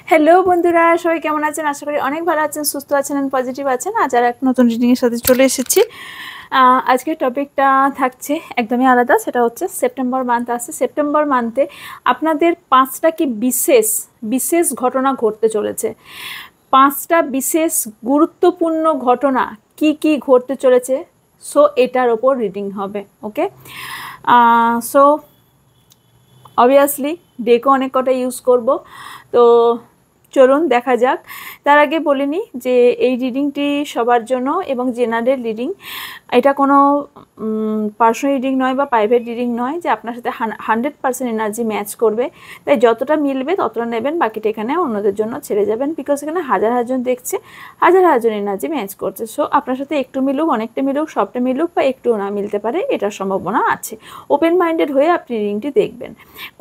Hello বন্ধুরা, সবাই কেমন আছেন? আশা করি অনেক ভালো আছেন, সুস্থ আছেন এন্ড পজিটিভ আছেন। আজ আর এক নতুন রিডিংয়ের সাথে চলে এসেছি। আজকের টপিকটা থাকছে একদমই আলাদা। সেটা হচ্ছে সেপ্টেম্বর মান্থ আসছে। সেপ্টেম্বর মান্থে আপনাদের 5টা কি বিশেষ বিশেষ ঘটনা ঘটতে চলেছে। 5টা বিশেষ গুরুত্বপূর্ণ ঘটনা কি কি ঘটতে চলেছে, সো এটার ওপর রিডিং হবে। ওকে, সো অবভিয়াসলি ডেকও অনেক কটা ইউজ করব, তো চলুন দেখা যাক। তার আগে বলে নিই যে এই রিডিংটি সবার জন্য এবং জেনারেল রিডিং। এটা কোনো পার্সোনাল রিডিং নয় বা প্রাইভেট রিডিং নয় যে আপনার সাথে 100% এনার্জি ম্যাচ করবে। তাই যতটা মিলবে ততটা নেবেন, বাকিটা এখানে অন্যদের জন্য ছেড়ে যাবেন। বিকজ এখানে হাজার হাজারজন দেখছে, হাজার হাজারজন এনার্জি ম্যাচ করছে। সো আপনার সাথে একটু মিলুক, অনেকটা মিলুক, সবটা মিলুক বা একটুও না মিলতে পারে, এটার সম্ভাবনা আছে। ওপেন মাইন্ডেড হয়ে আপনি রিডিংটি দেখবেন।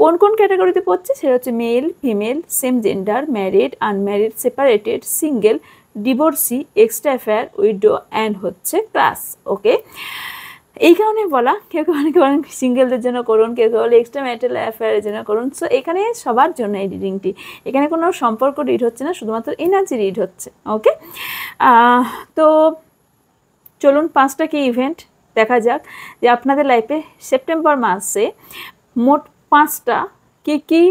কোন কোন ক্যাটাগরিতে পড়ছে সেটা হচ্ছে male, female, same gender, married, unmarried, separated, single, divorcee, extra affair, widow and হচ্ছে ক্লাস। ওকে, এই কারণে বলা, কেউ কেউ অনেকে বলেন সিঙ্গেলদের জন্য করুন, কেউ কেউ বলে এক্সট্রা ম্যারিটাল অ্যাফেয়ারের জন্য করুন। সো এখানে সবার জন্য এই রিডিংটি। এখানে কোনো সম্পর্ক রিড হচ্ছে না, শুধুমাত্র এনার্জি রিড হচ্ছে। ওকে, তো চলুন 5টা কি ইভেন্ট দেখা যাক যে আপনাদের লাইফে সেপ্টেম্বর মাসে মোট 5টা কি কি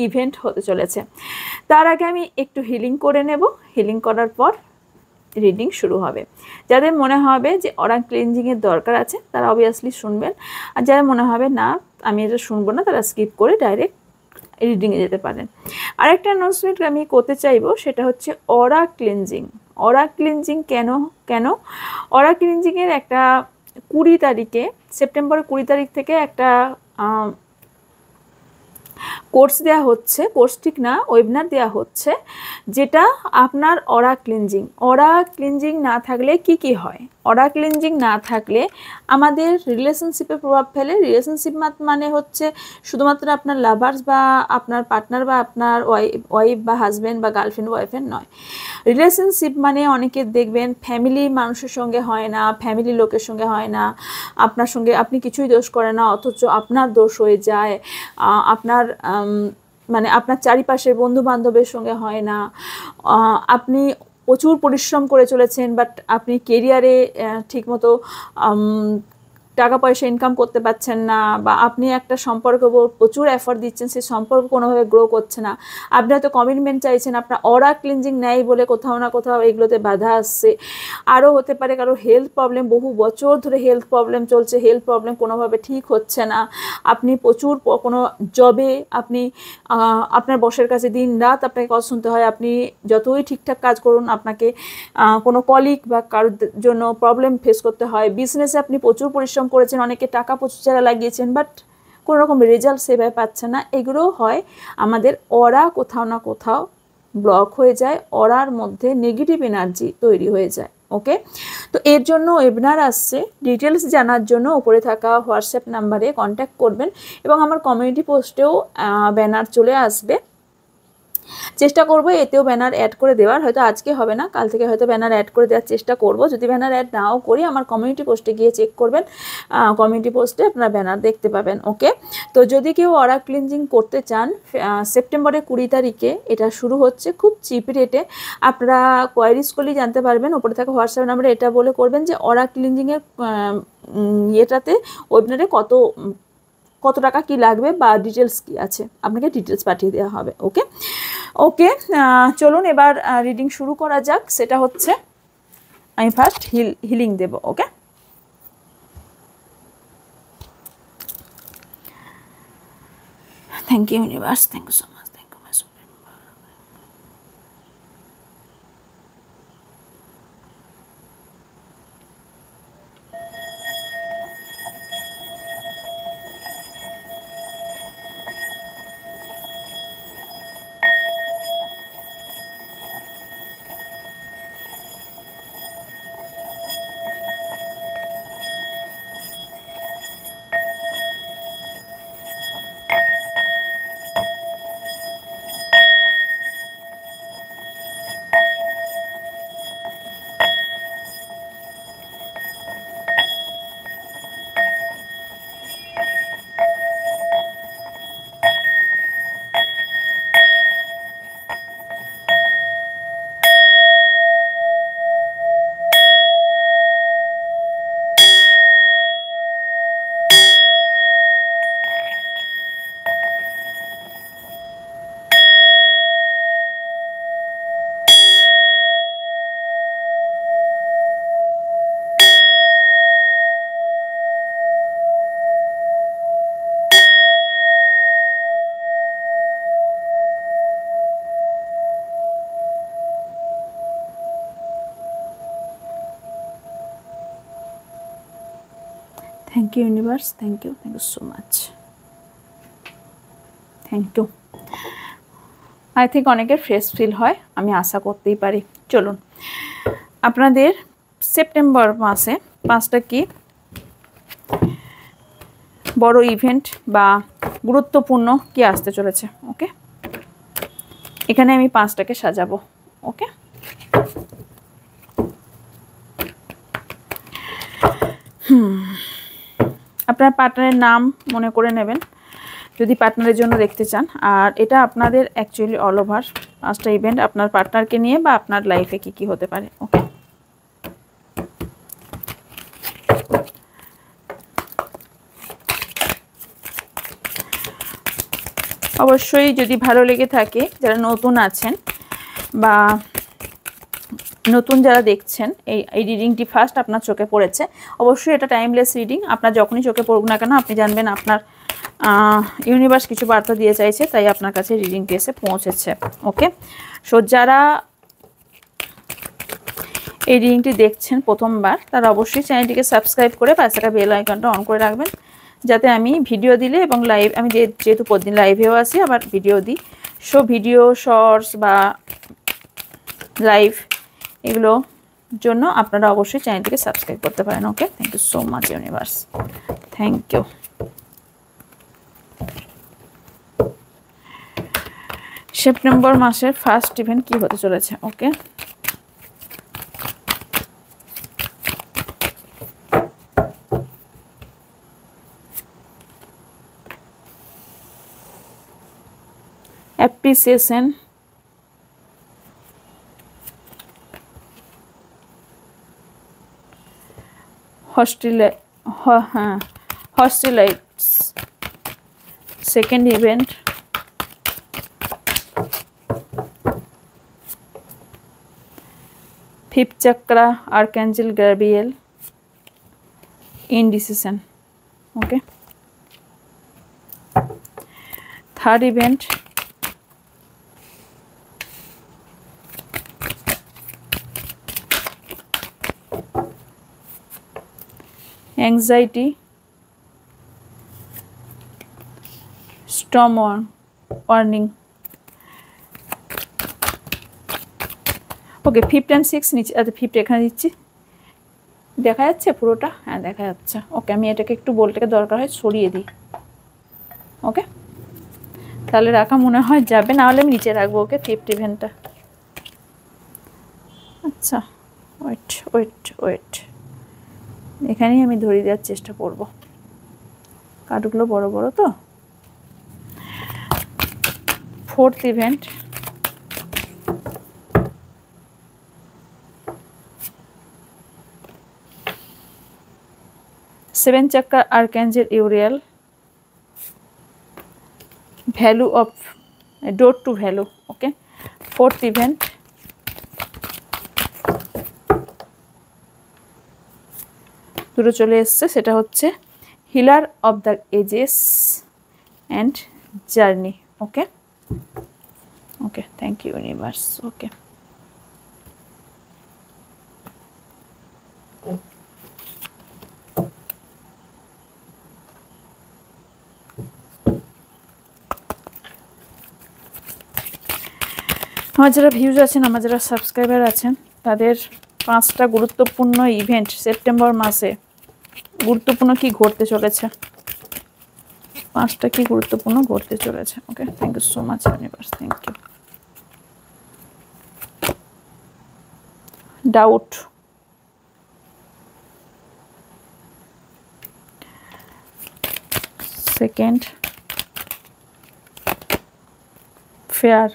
ইভেন্ট হতে চলেছে। তার আগে আমি একটু হিলিং করে নেব। হিলিং করার পর রিডিং শুরু হবে। যাদের মনে হবে যে অরা ক্লিনজিংয়ের দরকার আছে তারা অবভিয়াসলি শুনবেন, আর যারা মনে হবে না আমি এটা শুনবো না, তারা স্কিপ করে ডাইরেক্ট রিডিংয়ে যেতে পারেন। আরেকটা অ্যানাউন্সমেন্ট আমি করতে চাইবো, সেটা হচ্ছে অরা ক্লিনজিং। অরা ক্লিনজিং কেন কেন অরা ক্লিনজিংয়ের একটা 20 তারিখে, সেপ্টেম্বরের 20 তারিখ থেকে একটা কোর্স দেওয়া হচ্ছে, কোর্স ঠিক না, ওয়েবিনার দেওয়া হচ্ছে, যেটা আপনার অরা ক্লিনজিং। অরা ক্লিনজিং না থাকলে কি কি হয়? অরা ক্লিনজিং না থাকলে আমাদের রিলেশনশিপে প্রভাব ফেলে। রিলেশনশিপ মানে হচ্ছে শুধুমাত্র আপনার লাভার্স বা আপনার পার্টনার বা আপনার ওয়াইফ বা হাজব্যান্ড বা গার্লফ্রেন্ড বয়ফ্রেন্ড নয়। রিলেশনশিপ মানে অনেকে দেখবেন ফ্যামিলি মানুষের সঙ্গে হয় না, ফ্যামিলি লোকের সঙ্গে হয় না, আপনার সঙ্গে আপনি কিছুই দোষ করে না অথচ আপনার দোষ হয়ে যায়, আপনার মানে আপনার চারিপাশের বন্ধু বান্ধবের সঙ্গে হয় না, আপনি প্রচুর পরিশ্রম করে চলেছেন বাট আপনি কেরিয়ারে ঠিকমতো টাকা পয়সা ইনকাম করতে পারছেন না, বা আপনি একটা সম্পর্ক প্রচুর এফর্ট দিচ্ছেন, সেই সম্পর্ক কোনোভাবে গ্রো করছে না, আপনি হয়তো কমিটমেন্ট চাইছেন, আপনার অরা ক্লিনজিং নেই বলে কোথাও না কোথাও এগুলোতে বাধা আসছে। আরও হতে পারে কারো হেলথ প্রবলেম, বহু বছর ধরে হেলথ প্রবলেম চলছে, হেলথ প্রবলেম কোনোভাবে ঠিক হচ্ছে না, আপনি প্রচুর কোনো জবে আপনি আপনার বসের কাছে দিন রাত আপনাকে কথা শুনতে হয়, আপনি যতই ঠিকঠাক কাজ করুন আপনাকে কোনো কলিগ বা কারোর জন্য প্রবলেম ফেস করতে হয়, বিজনেসে আপনি প্রচুর পরিশ্রম করেছেন, অনেকে টাকা প্রচুর জায়গা লাগিয়েছেন বাট কোনো রকম রেজাল্ট সেভাবে পাচ্ছেন না। এগুলোও হয় আমাদের অরা কোথাও না কোথাও ব্লক হয়ে যায়, অরার মধ্যে নেগেটিভ এনার্জি তৈরি হয়ে যায়। ওকে, তো এর জন্য ওয়েবিনার আসছে। ডিটেলস জানার জন্য উপরে থাকা হোয়াটসঅ্যাপ নাম্বারে কন্ট্যাক্ট করবেন এবং আমার কমিউনিটি পোস্টেও ব্যানার চলে আসবে। চেষ্টা করব এতেও ব্যানার অ্যাড করে দেওয়ার, হয়তো আজকে হবে না, কাল থেকে হয়তো ব্যানার অ্যাড করে দেওয়ার চেষ্টা করব। যদি ব্যানার অ্যাড নাও করি আমার কমিউনিটি পোস্টে গিয়ে চেক করবেন, কমিউনিটি পোস্টে আপনারা ব্যানার দেখতে পাবেন। ওকে, তো যদি কেউ অরা ক্লিনজিং করতে চান সেপ্টেম্বরের 20 তারিখে এটা শুরু হচ্ছে, খুব চিপ রেটে। আপনারা কোয়ারিজ করলেই জানতে পারবেন, ওপরে থাকা হোয়াটসঅ্যাপ নাম্বারে এটা বলে করবেন যে অরা ক্লিনজিংয়ের ইয়েটাতে ওয়েবিনারে কত টাকা কি লাগবে বা ডিটেলস কি আছে, আপনাকে ডিটেলস পাঠিয়ে দেওয়া হবে। ওকে ওকে, চলুন এবার রিডিং শুরু করা যাক। সেটা হচ্ছে আমি ফার্স্ট হিলিং দেব। Okay, thank you universe, thank you so much, thank you my supreme. Thank you universe, thank you so much, thank you. I think অনেকের ফ্রেশ ফিল হয়, আমি আশা করতেই পারি। চলুন, আপনাদের সেপ্টেম্বর মাসে 5টা কি বড় ইভেন্ট বা গুরুত্বপূর্ণ কি আসতে চলেছে। ওকে, এখানে আমি 5টাকে সাজাবো। ওকে, আপনার পার্টনারের নাম মনে করে নেবেন যদি পার্টনারের জন্য দেখতে চান। আর এটা আপনাদের অ্যাকচুয়ালি অল ওভার 5টা ইভেন্ট আপনার পার্টনারকে নিয়ে বা আপনার লাইফে কি কি হতে পারে। ওকে, অবশ্যই যদি ভালো লেগে থাকে, যারা নতুন আছেন বা নতুন যারা দেখছেন, এই রিডিংটি ফার্স্ট আপনার চোখে পড়েছে, অবশ্যই এটা টাইমলেস রিডিং। আপনার যখনই চোখে পড়ুক না কেন, আপনি জানবেন আপনার ইউনিভার্স কিছু বার্তা দিয়ে চাইছে, তাই আপনার কাছে রিডিংটি এসে পৌঁছেছে। ওকে, সো যারা এই রিডিংটি দেখছেন প্রথমবার, তারা অবশ্যই চ্যানেলটিকে সাবস্ক্রাইব করে পাশে থাকা বেল আইকনটা অন করে রাখবেন, যাতে আমি ভিডিও দিলে এবং লাইভ, আমি যেহেতু প্রতিদিন লাইভেও আসি আবার ভিডিও দিই, সো ভিডিও শর্টস বা লাইভ এগুলো জন্য আপনারা অবশ্যই চ্যানেলটিকে সাবস্ক্রাইব করতে পারেন। Okay, thank you so much universe, thank you. September মাসের ফার্স্ট ইভেন্ট কি হতে চলেছে। Okay, appreciation, hostilities, second event fifth chakra, archangel Gabriel, indecision. Okay, third event anxiety, storm warning. Okay, 5 and 6 নিচে, আচ্ছা 5 এখানে দিচ্ছি, দেখা যাচ্ছে পুরোটা? হ্যাঁ দেখা যাচ্ছে। ওকে, আমি এটাকে একটু বোল্টটাকে দরকার হয় সরিয়ে দিই। ওকে, তাহলে রাখা মনে হয় যাবে, না হলে আমি নিচে রাখবো। ওকে, 5th ইভেন্টটা, আচ্ছা ওয়েট ওয়েট ওয়েট, এখানেই আমি ধরিয়ে দেওয়ার চেষ্টা করব, কার্ডগুলো বড় বড় তো। 4th event seven chakra, archangel Uriel, value of door to value. Okay, 4th event দুটো চলে এসছে, সেটা হচ্ছে healer of the ages and journey. Okay okay, thank you universe. Okay, আমার যারা ভিউজ আছেন, আমার যারা সাবস্ক্রাইবার আছেন, তাদের 5টা গুরুত্বপূর্ণ ইভেন্ট সেপ্টেম্বর মাসে গুরুত্বপূর্ণ কি ঘটতে চলেছে, 5টা কি গুরুত্বপূর্ণ ঘটতে চলেছে। Okay, thank you so much universe, thank you. Doubt, second fair,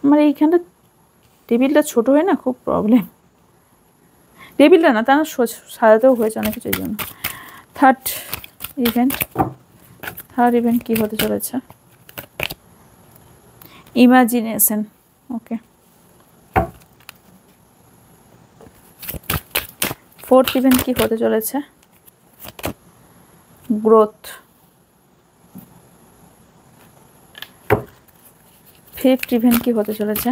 আমার এইখানটা টেবিলটা ছোট হয় না, খুব প্রবলেম। টেবিলটা না, তা সাজাতেও হয়েছে অনেক কিছুর জন্য। থার্ড ইভেন্ট কি হতে চলেছে, ইমাজিনেশন। ওকে, 4th ইভেন্ট কি হতে চলেছে, গ্রোথ। 5th ইভেন্ট কি হতে চলেছে,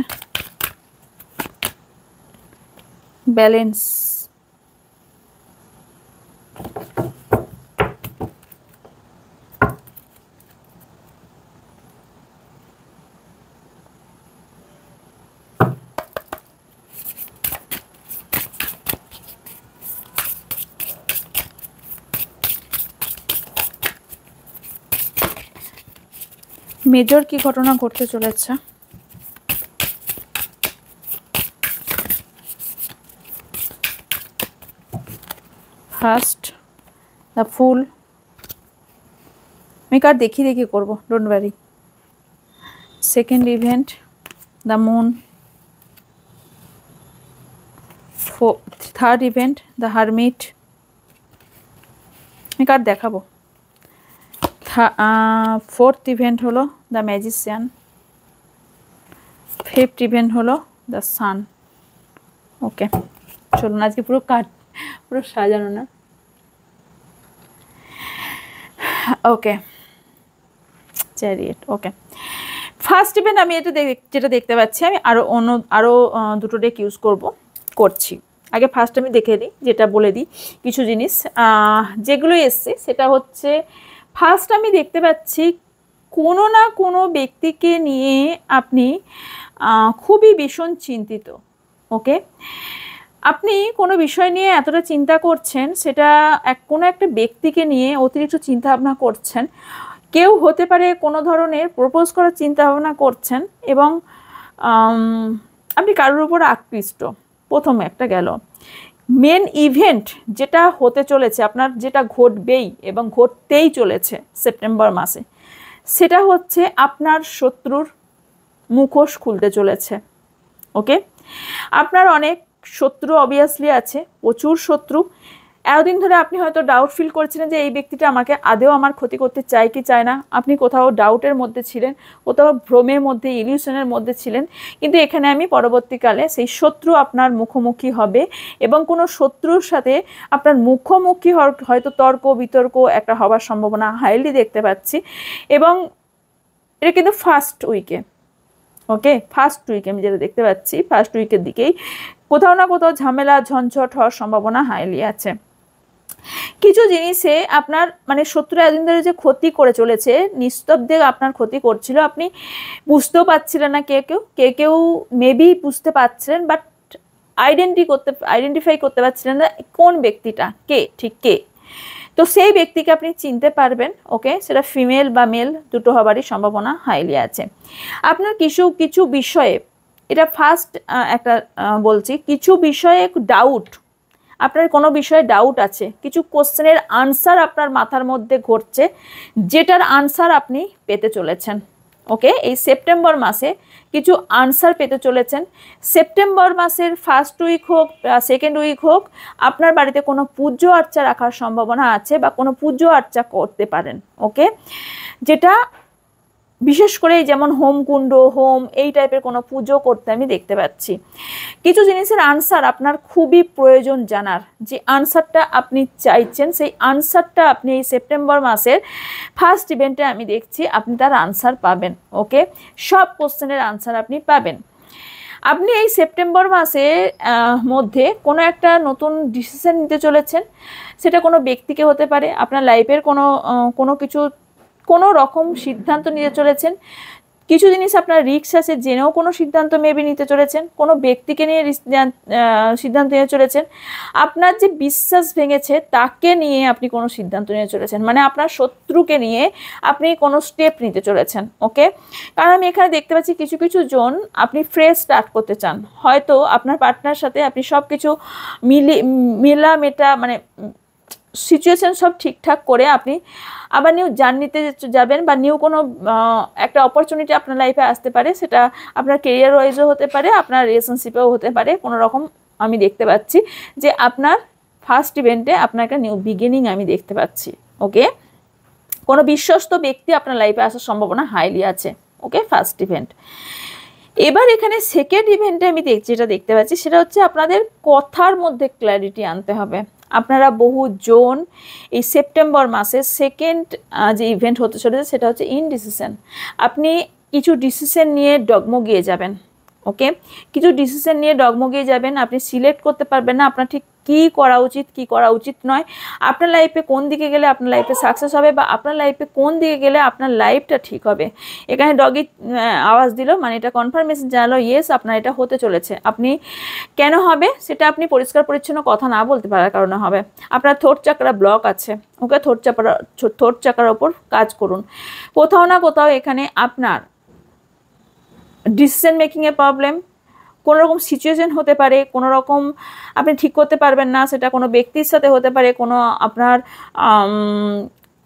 ব্যালেন্স। মেজর কি ঘটনা ঘটতে চলেছে? ফার্স্ট দ্য ফুল, আমি কার দেখি করব, don't worry. Second event the moon, third event the hermit, আমি কার দেখাবো। ফোর্থ ইভেন্ট হলো দ্য ম্যাজিশিয়ান, ফিফথ ইভেন্ট হলো দ্য সান। ওকে চলুন, আজকে পুরো পুরো সাজানো না। ওকে চ্যারিয়েট। ওকে ফার্স্ট ইভেন্ট আমি যেটা দেখতে পাচ্ছি, আমি আরও দুটো ডেক ইউজ করছি। আগে ফার্স্ট আমি দেখে দিই, যেটা বলে দিই কিছু জিনিস যেগুলো এসছে, সেটা হচ্ছে ফার্স্ট আমি দেখতে পাচ্ছি কোনো না কোনো ব্যক্তিকে নিয়ে আপনি খুবই ভীষণ চিন্তিত। ওকে, আপনি কোনো বিষয় নিয়ে এতটা চিন্তা করছেন, সেটা কোনো একটা ব্যক্তিকে নিয়ে অতিরিক্ত চিন্তা ভাবনা করছেন। কেউ হতে পারে কোনো ধরনের প্রপোজ করার চিন্তা ভাবনা করছেন, এবং আপনি কারোর উপর আকৃষ্ট। প্রথম একটা গেল। মেন ইভেন্ট যেটা হতে চলেছে আপনার, যেটা ঘটবেই এবং ঘটতেই চলেছে সেপ্টেম্বর মাসে, সেটা হচ্ছে আপনার শত্রুর মুখোশ খুলতে চলেছে। ওকে, আপনার অনেক শত্রু অবভিয়াসলি আছে, প্রচুর শত্রু। এতদিন ধরে আপনি হয়তো ডাউট ফিল করছিলেন যে এই ব্যক্তিটা আমাকে আদেও আমার ক্ষতি করতে চায় কি চায় না। আপনি কোথাও ডাউটের মধ্যে ছিলেন, কোথাও ভ্রমের মধ্যে, ইলিউশনের মধ্যে ছিলেন। কিন্তু এখানে আমি পরবর্তীকালে সেই শত্রু আপনার মুখোমুখি হবে, এবং কোনো শত্রুর সাথে আপনার মুখোমুখি হয়তো তর্ক বিতর্ক একটা হওয়ার সম্ভাবনা হাইলি দেখতে পাচ্ছি। এবং এটা কিন্তু ফার্স্ট উইকে। ওকে, ফার্স্ট উইকে আমি যেটা দেখতে পাচ্ছি, ফার্স্ট উইকের দিকেই কোথাও না কোথাও ঝামেলা ঝঞ্ঝট হওয়ার সম্ভাবনা হাইলি আছে। কিছু জিনিসে আপনার মানে শত্রু এতদিন ধরে যে ক্ষতি করে চলেছে, নিস্তব্ধে আপনার ক্ষতি করছিল, আপনি বুঝতেও পারছিলেন না। কে কেউ মেবি বুঝতে পারছিলেন, বাট আইডেন্টিফাই করতে পারছিলেন না কোন ব্যক্তিটা ঠিক কে। তো সেই ব্যক্তিকে আপনি চিনতে পারবেন। ওকে, সেটা ফিমেল বা মেল দুটো হবারই সম্ভাবনা হাইলি আছে। আপনার কিছু বিষয়ে, এটা ফার্স্ট একটা বলছি, কিছু বিষয়ে ডাউট, আপনার কোনো বিষয়ে ডাউট আছে, কিছু কোশ্চেনের আনসার আপনার মাথার মধ্যে ঘটছে, যেটার আনসার আপনি পেতে চলেছেন। ওকে, এই সেপ্টেম্বর মাসে কিছু আনসার পেতে চলেছেন। সেপ্টেম্বর মাসের ফার্স্ট উইক হোক, সেকেন্ড উইক হোক, আপনার বাড়িতে কোনো পুজো আর্চা রাখার সম্ভাবনা আছে, বা কোনো পুজো আর্চা করতে পারেন। ওকে, যেটা বিশেষ করে যেমন হোমকুণ্ড, হোম, এই টাইপের কোনো পুজো করতে আমি দেখতে পাচ্ছি। কিছু জিনিসের আনসার আপনার খুবই প্রয়োজন জানার, যে আনসারটা আপনি চাইছেন, সেই আনসারটা আপনি এই সেপ্টেম্বর মাসের ফার্স্ট ইভেন্টে আমি দেখছি আপনি তার আনসার পাবেন। ওকে, সব কোশ্চেনের আনসার আপনি পাবেন। আপনি এই সেপ্টেম্বর মাসের মধ্যে কোনো একটা নতুন ডিসিশন নিতে চলেছেন। সেটা কোনো ব্যক্তিকে হতে পারে, আপনার লাইফের কোনো কিছু কোনো রকম সিদ্ধান্ত নিতে চলেছেন। কিছু জিনিস আপনার রিস্ক আছে, জেনেও কোনো সিদ্ধান্ত মেবি নিতে চলেছেন। কোনো ব্যক্তিকে নিয়ে সিদ্ধান্ত নিতে চলেছেন। আপনার যে বিশ্বাস ভেঙেছে তাকে নিয়ে আপনি কোনো সিদ্ধান্ত নিতে চলেছেন, মানে আপনার শত্রুকে নিয়ে আপনি কোনো স্টেপ নিতে চলেছেন। ওকে, কারণ আমি এখানে দেখতে পাচ্ছি কিছু জন আপনি ফ্রেশ স্টার্ট করতে চান। হয়তো আপনার পার্টনার সাথে আপনি সব কিছু মেটা মানে সিচুয়েশন সব ঠিকঠাক করে আপনি আবার নিউ জার্নিতে যাবেন, বা নিউ কোনো একটা অপরচুনিটি আপনার লাইফে আসতে পারে। সেটা আপনার কেরিয়ার ওয়াইজও হতে পারে, আপনার রিলেশনশিপেও হতে পারে। কোনো রকম আমি দেখতে পাচ্ছি যে আপনার ফার্স্ট ইভেন্টে আপনার একটা নিউ বিগিনিং আমি দেখতে পাচ্ছি। ওকে, কোনো বিশ্বস্ত ব্যক্তি আপনার লাইফে আসার সম্ভাবনা হাইলি আছে। ওকে, ফার্স্ট ইভেন্ট। এবার এখানে সেকেন্ড ইভেন্টে আমি যেটা দেখতে পাচ্ছি, সেটা হচ্ছে আপনাদের কথার মধ্যে ক্ল্যারিটি আনতে হবে। আপনারা বহুজন এই সেপ্টেম্বর মাসের সেকেন্ড যে ইভেন্ট হতে চলেছে, সেটা হচ্ছে ইনডিসিশন। আপনি কিছু ডিসিশন নিয়ে ডগমগিয়ে যাবেন। ওকে, কিছু ডিসিশন নিয়ে ডগমগিয়ে যাবেন, আপনি সিলেক্ট করতে পারবেন না আপনার ঠিক কী করা উচিত কী করা উচিত নয়, আপনার লাইফে কোন দিকে গেলে আপনার লাইফে সাকসেস হবে বা আপনার লাইফে কোন দিকে গেলে আপনার লাইফটা ঠিক হবে। এখানে ডগি আওয়াজ দিল, মানে এটা কনফার্মেশন জানালো ইয়েস আপনার এটা হতে চলেছে। আপনি কেন হবে সেটা আপনি পরিষ্কার পরিচ্ছন্ন কথা না বলতে পারার কারণে হবে। আপনার থ্রোট চাকরা ব্লক আছে, ওকে, থ্রোট চাকরার ওপর কাজ করুন। কোথাও না কোথাও এখানে আপনার ডিসিশন মেকিংয়ের প্রবলেম, কোনো রকম সিচুয়েশন হতে পারে, কোনো রকম আপনি ঠিক করতে পারবেন না, সেটা কোনো ব্যক্তির সাথে হতে পারে, কোনো আপনার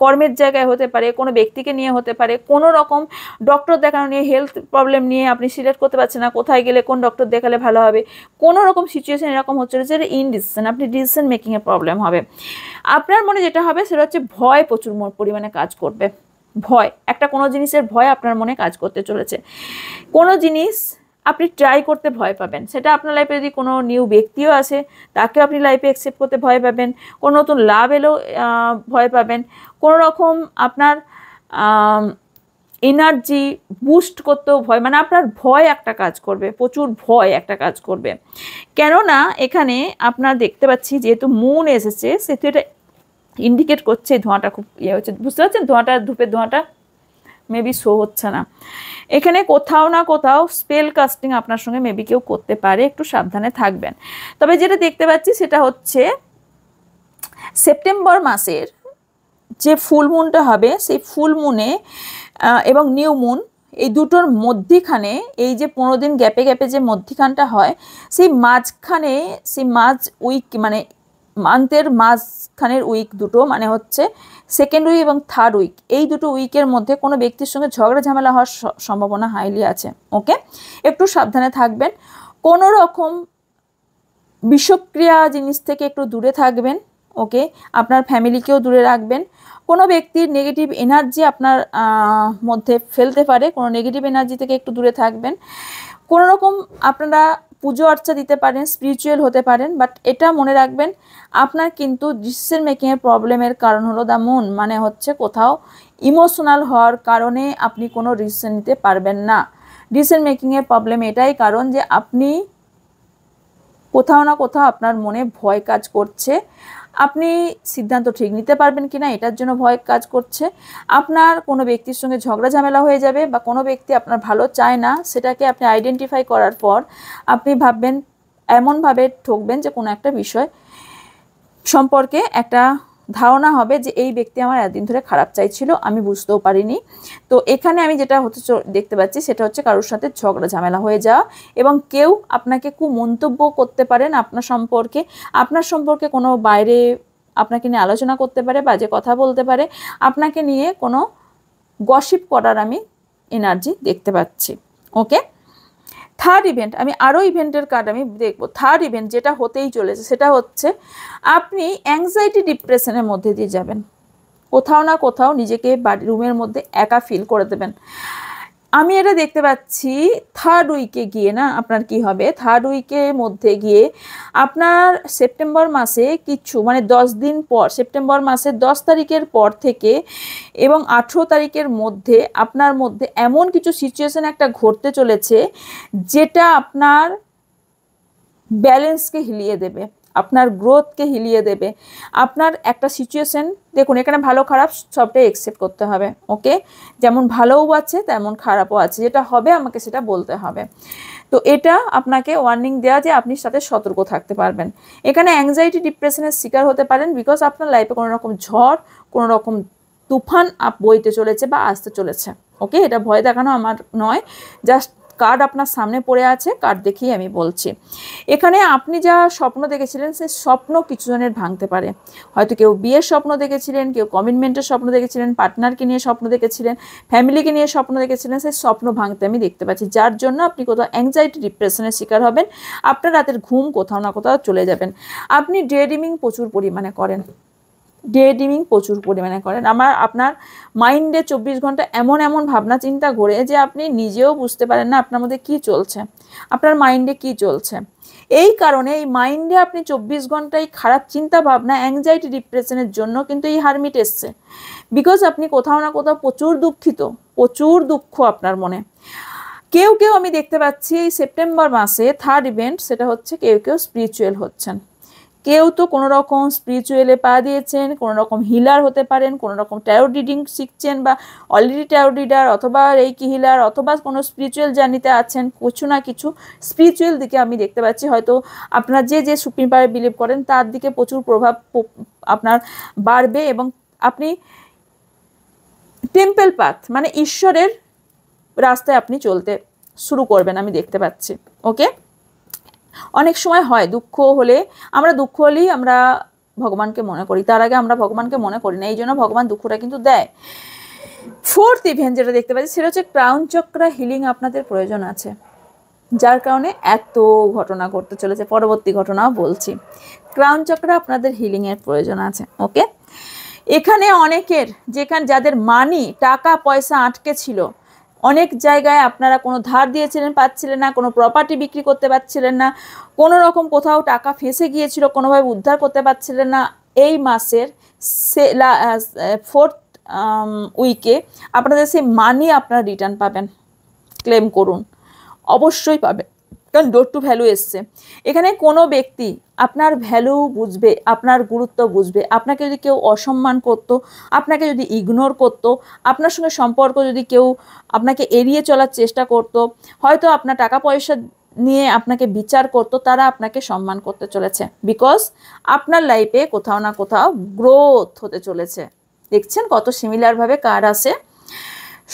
কর্মের জায়গায় হতে পারে, কোনো ব্যক্তিকে নিয়ে হতে পারে, কোনো রকম ডক্টর দেখানো নিয়ে, হেলথ প্রবলেম নিয়ে আপনি সিলেক্ট করতে পারছেন না কোথায় গেলে কোন ডক্টর দেখালে ভালো হবে, কোনো রকম সিচুয়েশন এরকম হচ্ছে যেটা ইনডিসিশন, আপনি ডিসিশন মেকিংয়ের প্রবলেম হবে। আপনার মনে যেটা হবে সেটা হচ্ছে ভয় প্রচুর পরিমাণে কাজ করবে। ভয়, একটা কোনো জিনিসের ভয় আপনার মনে কাজ করতে চলেছে। কোনো জিনিস আপনি ট্রাই করতে ভয় পাবেন, সেটা আপনার লাইফে যদি কোনো নিউ ব্যক্তিও আসে তাকেও আপনি লাইফে অ্যাকসেপ্ট করতে ভয় পাবেন, কোনো নতুন লাভ এলেও ভয় পাবেন, কোনো রকম আপনার এনার্জি বুস্ট করতেও ভয়, মানে আপনার ভয় একটা কাজ করবে, প্রচুর ভয় একটা কাজ করবে। কেননা এখানে আপনার দেখতে পাচ্ছি যেহেতু মুন এসেছে সেহেতু এটা ইন্ডিকেট করছে ধোঁয়াটা খুব ইয়ে হচ্ছে, বুঝতে পারছেন, ধোঁয়াটা ধূপের ধোঁয়াটা মেবি শো হচ্ছে না। এখানে কোথাও না কোথাও স্পেল কাস্টিং আপনার সঙ্গে মেবি কেউ করতে পারে, একটু সাবধানে থাকবেন। তবে যেটা দেখতে পাচ্ছি সেটা হচ্ছে সেপ্টেম্বর মাসের যে ফুল মুনটা হবে সেই ফুল মুনে এবং নিউ মুন এই দুটোর মধ্যিখানে, এই যে 15 দিন গ্যাপে গ্যাপে যে মধ্যিখানটা হয় সেই মাঝখানে, সেই মাঝ উইক মানে মান্থের মাঝখানের উইক দুটো, মানে হচ্ছে সেকেন্ড উইক এবং থার্ড উইক, এই দুটো উইকের মধ্যে কোনো ব্যক্তির সঙ্গে ঝগড়া ঝামেলা হওয়ার সম্ভাবনা হাইলি আছে। ওকে, একটু সাবধানে থাকবেন, কোনো রকম বিষক্রিয়া জিনিস থেকে একটু দূরে থাকবেন। ওকে, আপনার ফ্যামিলিকেও দূরে রাখবেন। কোনো ব্যক্তির নেগেটিভ এনার্জি আপনার মধ্যে ফেলতে পারে, কোনো নেগেটিভ এনার্জি থেকে একটু দূরে থাকবেন। কোনো রকম আপনারা পুজো অর্চা দিতে পারেন, স্পিরিচুয়াল হতে পারেন, বাট এটা মনে রাখবেন আপনার কিন্তু ডিসিশন মেকিংয়ের প্রবলেমের কারণ হলো দ্য মুন, মানে হচ্ছে কোথাও ইমোশনাল হওয়ার কারণে আপনি কোনো ডিসিশন নিতে পারবেন না। ডিসিশন মেকিংয়ের প্রবলেম এটাই কারণ যে আপনি কোথাও না কোথাও আপনার মনে ভয় কাজ করছে, আপনি সিদ্ধান্ত ঠিক নিতে পারবেন কিনা এটার জন্য ভয় কাজ করছে, আপনার কোনো ব্যক্তির সঙ্গে ঝগড়া ঝামেলা হয়ে যাবে বা কোনো ব্যক্তি আপনার ভালো চায় না, সেটাকে আপনি আইডেন্টিফাই করার পর আপনি ভাববেন, এমনভাবে ঠকবেন যে কোনো একটা বিষয় সম্পর্কে একটা ধারণা হবে যে এই ব্যক্তি আমার এতদিন ধরে খারাপ চাইছিল, আমি বুঝতেও পারিনি। তো এখানে আমি যেটা হতে দেখতে পাচ্ছি সেটা হচ্ছে কারোর সাথে ঝগড়া ঝামেলা হয়ে যাওয়া, এবং কেউ আপনাকে কুমন্তব্য করতে পারেন আপনার সম্পর্কে কোনো বাইরে আপনাকে নিয়ে আলোচনা করতে পারে, বাজে কথা বলতে পারে, আপনাকে নিয়ে কোনো গসিপ করার আমি এনার্জি দেখতে পাচ্ছি। ওকে, থার্ড ইভেন্ট, আমি আরও ইভেন্টের কার্ড আমি দেখব। থার্ড ইভেন্ট যেটা হতেই চলেছে সেটা হচ্ছে আপনি অ্যাংজাইটি ডিপ্রেশনের মধ্যে দিয়ে যাবেন, কোথাও না কোথাও নিজেকে রুমের মধ্যে একা ফিল করে দেবেন। আমি এটা দেখতে পাচ্ছি থার্ড উইকে গিয়ে না আপনার কি হবে, থার্ড উইকের মধ্যে গিয়ে আপনার সেপ্টেম্বর মাসে কিছু মানে 10 দিন পর, সেপ্টেম্বর মাসের 10 তারিখের পর থেকে এবং 18 তারিখের মধ্যে আপনার মধ্যে এমন কিছু সিচুয়েশন একটা ঘটতে চলেছে যেটা আপনার ব্যালেন্সকে হিলিয়ে দেবে, আপনার গ্রোথকে হিলিয়ে দেবে। আপনার একটা সিচুয়েশন, দেখুন এখানে ভালো খারাপ সবটাই অ্যাকসেপ্ট করতে হবে। ওকে, যেমন ভালোও আছে তেমন খারাপও আছে, যেটা হবে আমাকে সেটা বলতে হবে। তো এটা আপনাকে ওয়ার্নিং দেওয়া যে আপনি সাথে সতর্ক থাকতে পারবেন। এখানে অ্যাংজাইটি ডিপ্রেশনের শিকার হতে পারেন বিকজ আপনার লাইফে কোনো রকম ঝড়, কোনো রকম তুফান বইতে চলেছে বা আসতে চলেছে। ওকে, এটা ভয় দেখানো আমার নয়, জাস্ট কার্ড আপনার সামনে পড়ে আছে, কার্ড দেখিয়ে আমি বলছি। এখানে আপনি যা স্বপ্ন দেখেছিলেন সেই স্বপ্ন কিছু জনের ভাঙতে পারে, হয়তো কেউ বিয়ের স্বপ্ন দেখেছিলেন, কেউ কমিটমেন্টের স্বপ্ন দেখেছিলেন, পার্টনারকে নিয়ে স্বপ্ন দেখেছিলেন, ফ্যামিলিকে নিয়ে স্বপ্ন দেখেছিলেন, সেই স্বপ্ন ভাঙতে আমি দেখতে পাচ্ছি, যার জন্য আপনি কোথাও অ্যাংজাইটি ডিপ্রেশনের শিকার হবেন, আপনার রাতের ঘুম কোথাও না কোথাও চলে যাবেন। আপনি ডে ড্রিমিং প্রচুর পরিমাণে করেন, আপনার মাইন্ডে 24 ঘন্টা এমন ভাবনা চিন্তা ঘোরে যে আপনি নিজেও বুঝতে পারেন না আপনার মধ্যে কি চলছে, আপনার মাইন্ডে কি চলছে। এই কারণে এই মাইন্ডে আপনি 24 ঘন্টায় খারাপ চিন্তা ভাবনা, অ্যাংজাইটি ডিপ্রেশনের জন্য কিন্তু এই হারমিট এসছে, বিকজ আপনি কোথাও না কোথাও প্রচুর দুঃখিত, প্রচুর দুঃখ আপনার মনে। কেউ কেউ আমি দেখতে পাচ্ছি এই সেপ্টেম্বর মাসে থার্ড ইভেন্ট, সেটা হচ্ছে কেউ কেউ স্পিরিচুয়াল হচ্ছেন। কেউ তো কোনো রকম স্পিরিচুয়ালে পা দিয়েছেন, কোনো রকম হিলার হতে পারেন, কোনো রকম ট্যারো রিডিং শিখছেন বা অলরেডি ট্যারো রিডার অথবা রেকি হিলার অথবা কোনো স্পিরিচুয়াল জার্নিতে আছেন। কিছু না কিছু স্পিরিচুয়াল দিকে আমি দেখতে পাচ্ছি, হয়তো আপনার যে সুপ্রিম পাওয়ারে বিলিভ করেন তার দিকে প্রচুর প্রভাব আপনার বাড়বে এবং আপনি টেম্পল পাথ মানে ঈশ্বরের রাস্তায় আপনি চলতে শুরু করবেন আমি দেখতে পাচ্ছি। ওকে, অনেক সময় হয় দুঃখ হলেই আমরা ভগবানকে মনে করি, তার আগে আমরা ভগবানকে মনে করি না, এই জন্য ভগবান দুঃখটা কিন্তু দেয়। ফোর্থ ইভেন্ট যেটা দেখতে পাচ্ছি সেটা হচ্ছে ক্রাউন চক্র হিলিং আপনাদের প্রয়োজন আছে, যার কারণে এত ঘটনা ঘটতে চলেছে। পরবর্তী ঘটনাও বলছি, ক্রাউন চক্র আপনাদের হিলিংয়ের প্রয়োজন আছে। ওকে, এখানে অনেকের যাদের মানি টাকা পয়সা আটকে ছিল, অনেক জায়গায় আপনারা কোনো ধার দিয়েছিলেন পাচ্ছিলেন না, কোনো প্রপার্টি বিক্রি করতে পারছিলেন না, কোনো রকম কোথাও টাকা ফেঁসে গিয়েছিল, কোনোভাবে উদ্ধার করতে পারছিলেন না, এই মাসের ফোর্থ উইকে আপনাদের সেই মানি আপনারা রিটার্ন পাবেন। ক্লেম করুন, অবশ্যই পাবে, কারণ ডোর টু ভ্যালু এসছে। এখানে কোনো ব্যক্তি আপনার ভ্যালু বুঝবে, আপনার গুরুত্ব বুঝবে। আপনাকে যদি কেউ অসম্মান করতো, আপনাকে যদি ইগনোর করতো, আপনার সঙ্গে সম্পর্ক যদি কেউ আপনাকে এড়িয়ে চলার চেষ্টা করতো, হয়তো আপনার টাকা পয়সা নিয়ে আপনাকে বিচার করতো, তারা আপনাকে সম্মান করতে চলেছে। বিকজ আপনার লাইফে কোথাও না কোথাও গ্রোথ হতে চলেছে। দেখছেন কত সিমিলারভাবে কার্ড আসে।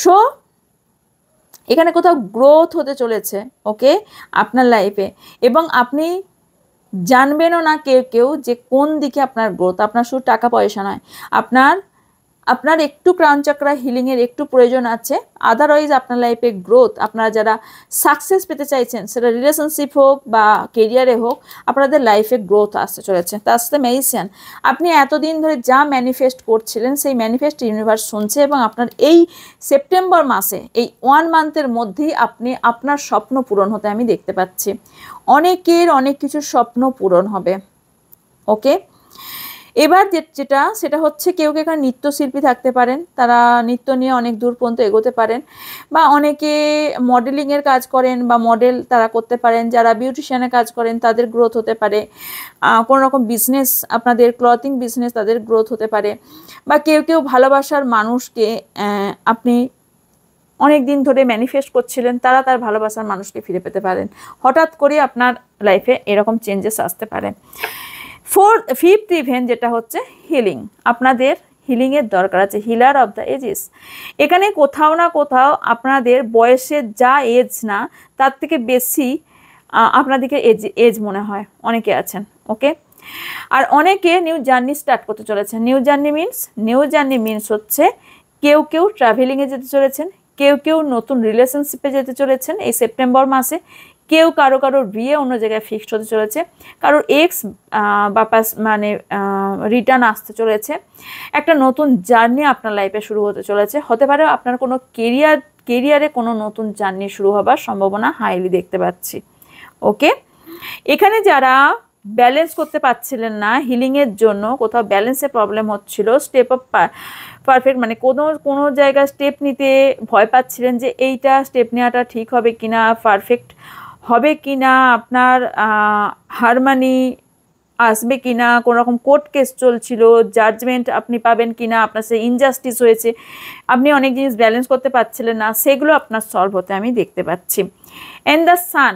সো এখানে কোথাও গ্রোথ হতে চলেছে ওকে আপনার লাইফে, এবং আপনি জানবেনও না কেউ যে কোন দিকে আপনার গ্রোথ। আপনার শুধু টাকা পয়সা নয়, আপনার একটু ক্রাউন চক্র হিলিংয়ের একটু প্রয়োজন আছে। আদারওয়াইজ আপনার লাইফে গ্রোথ, আপনারা যারা সাকসেস পেতে চাইছেন, সেটা রিলেশনশিপ হোক বা কেরিয়ারে হোক, আপনাদের লাইফে গ্রোথ আসতে চলেছে। তার সাথে ম্যাজিশিয়ান, আপনি এতদিন ধরে যা ম্যানিফেস্ট করছিলেন সেই ম্যানিফেস্ট ইউনিভার্স শুনছে, এবং আপনার এই সেপ্টেম্বর মাসে এই 1 মান্থের মধ্যেই আপনার স্বপ্ন পূরণ হতে আমি দেখতে পাচ্ছি। অনেকের অনেক কিছু স্বপ্ন পূরণ হবে। ওকে, এবার সেটা হচ্ছে কেউ এখানে নৃত্যশিল্পী থাকতে পারেন, তারা নৃত্য নিয়ে অনেক দূর পর্যন্ত এগোতে পারেন, বা অনেকে মডেলিংয়ের কাজ করেন বা মডেল তারা করতে পারেন, যারা বিউটিশিয়ানের কাজ করেন তাদের গ্রোথ হতে পারে, কোনো রকম বিজনেস আপনাদের ক্লথিং বিজনেস তাদের গ্রোথ হতে পারে, বা কেউ ভালোবাসার মানুষকে আপনি অনেক দিন ধরে ম্যানিফেস্ট করছিলেন, তারা তার ভালোবাসার মানুষকে ফিরে পেতে পারেন। হঠাৎ করে আপনার লাইফে এরকম চেঞ্জেস আসতে পারে। ফিফথ ইভেন্ট যেটা হচ্ছে হিলিং, আপনাদের হিলিংয়ের দরকার আছে। হিলার অফ দ্য এজেস, এখানে কোথাও না কোথাও আপনাদের বয়সের যা এজ না তার থেকে বেশি আপনাদেরকে এজ মনে হয়, অনেকে আছেন। ওকে, আর অনেকে নিউ জার্নি স্টার্ট করতে চলেছেন। নিউ জার্নি মিনস হচ্ছে কেউ ট্রাভেলিংয়ে যেতে চলেছেন, কেউ নতুন রিলেশনশিপে যেতে চলেছেন এই সেপ্টেম্বর মাসে, কারোর বিয়ে অন্য জায়গায় ফিক্সড হতে চলেছে, কারোর এক্স বাপাস মানে রিটার্ন আসতে চলেছে, একটা নতুন জার্নি আপনার লাইফে শুরু হতে চলেছে। হতে পারে আপনার কোনো কেরিয়ারে কোনো নতুন জার্নি শুরু হবার সম্ভাবনা হাইলি দেখতে পাচ্ছি। ওকে, এখানে যারা ব্যালেন্স করতে পারছিলেন না হিলিংয়ের জন্য, কোথাও ব্যালেন্সের প্রবলেম হচ্ছিল, স্টেপ অফ পারফেক্ট মানে কোনো জায়গায় স্টেপ নিতে ভয় পাচ্ছিলেন যে এইটা স্টেপ নেওয়াটা ঠিক হবে কিনা, পারফেক্ট হবে কিনা, আপনার হারমানি আসবে কিনা, কোনো রকম কোর্ট কেস চলছিল, জাজমেন্ট আপনি পাবেন কিনা, আপনার সে ইনজাস্টিস হয়েছে, আপনি অনেক জিনিস ব্যালেন্স করতে পারছিলেন না, সেগুলো আপনার সলভ হতে আমি দেখতে পাচ্ছি। এন্ড দ্য সান,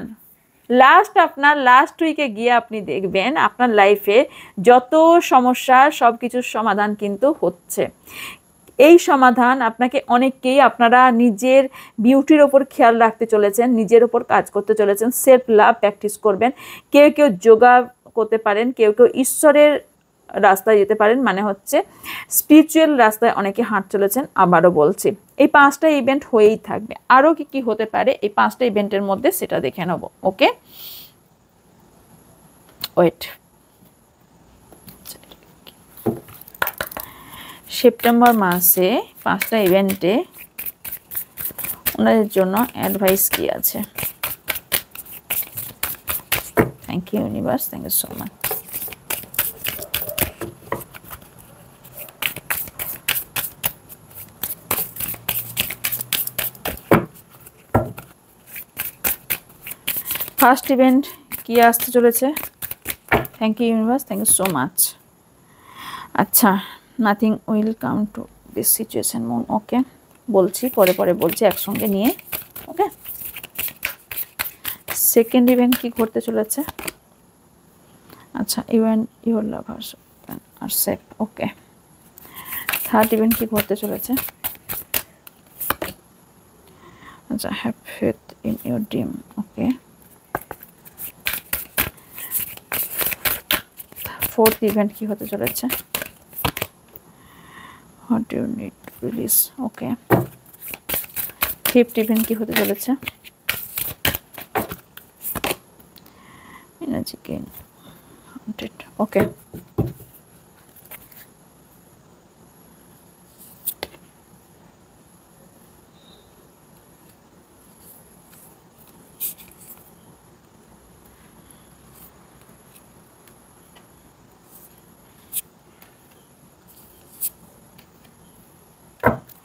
আপনার লাস্ট উইকে গিয়ে আপনি দেখবেন আপনার লাইফে যত সমস্যা সব কিছুর সমাধান কিন্তু হচ্ছে। এই সমাধান আপনারা নিজের বিউটির ওপর খেয়াল রাখতে চলেছেন, নিজের ওপর কাজ করতে চলেছেন, সেলফ লাভ প্র্যাকটিস করবেন। কেউ যোগা করতে পারেন, কেউ ঈশ্বরের রাস্তায় যেতে পারেন, মানে হচ্ছে স্পিরিচুয়াল রাস্তায় অনেকে হাঁট চলেছেন। আবারও বলছি, এই 5টা ইভেন্ট হয়েই থাকবে। আরও কি হতে পারে এই 5টা ইভেন্টের মধ্যে সেটা দেখে নেব। ওকে, ওয়েট, সেপ্টেম্বর মাসে 5টা ইভেন্টে ওনাদের জন্য অ্যাডভাইস কি আছে? Thank you universe, thank you so much. First event কি আসতে চলেছে? Thank you universe, thank you so much. আচ্ছা, nothing will come to this situation moon. Okay, বলছি পরে পরে বলছি একসঙ্গে নিয়ে। ওকে, সেকেন্ড ইভেন্ট কি ঘটতে চলেছে? আচ্ছা, event your lovers are safe. Okay, third event কি ঘটতে চলেছে? আচ্ছা, have faith in your dream. Okay, fourth event কি হতে চলেছে? What do you need to release. Okay, fifth event কি হতে চলেছে? Energy gain 100। Okay,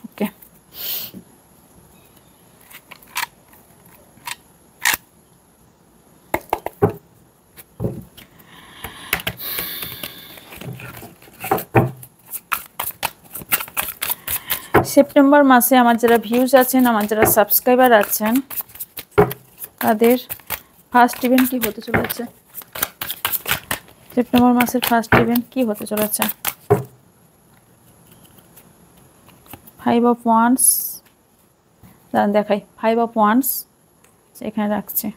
okay, September মাসে আমার যারা ভিউজ আছেন, আমার যারা সাবস্ক্রাইবার আছেন, তাদের ফার্স্ট ইভেন্ট কি হতে চলেছে? সেপ্টেম্বর মাসের ফার্স্ট ইভেন্ট কি হতে চলেছে? 5 অফ ওয়ান্স দেখাই। 5 অফ ওয়ান্স এখানে রাখছে।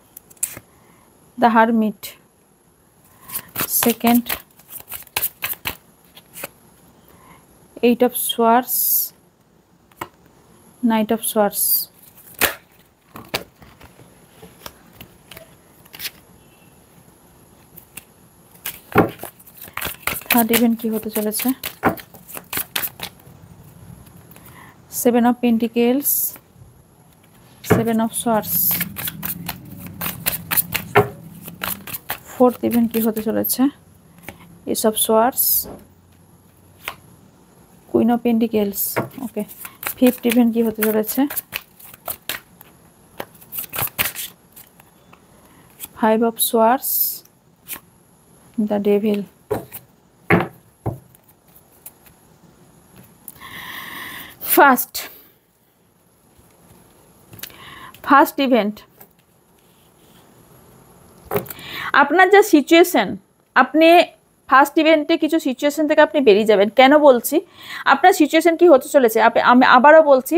The hermit second, 8 of swords, night of swords. Third event কি হতে চলেছে? 7 of pentacles, 7 of swords. Fourth event কি হতে চলেছে? S of swords, queen of pentacles. Okay, fifth event কি হতে চলেছে? 5 of swords, the devil. First event, আপনার যা সিচুয়েশন, আপনি ফার্স্ট ইভেন্টে কিছু সিচুয়েশন থেকে আপনি বেরিয়ে যাবেন। কেন বলছি? আপনার সিচুয়েশন কি হতে চলেছে? আমি আবারও বলছি,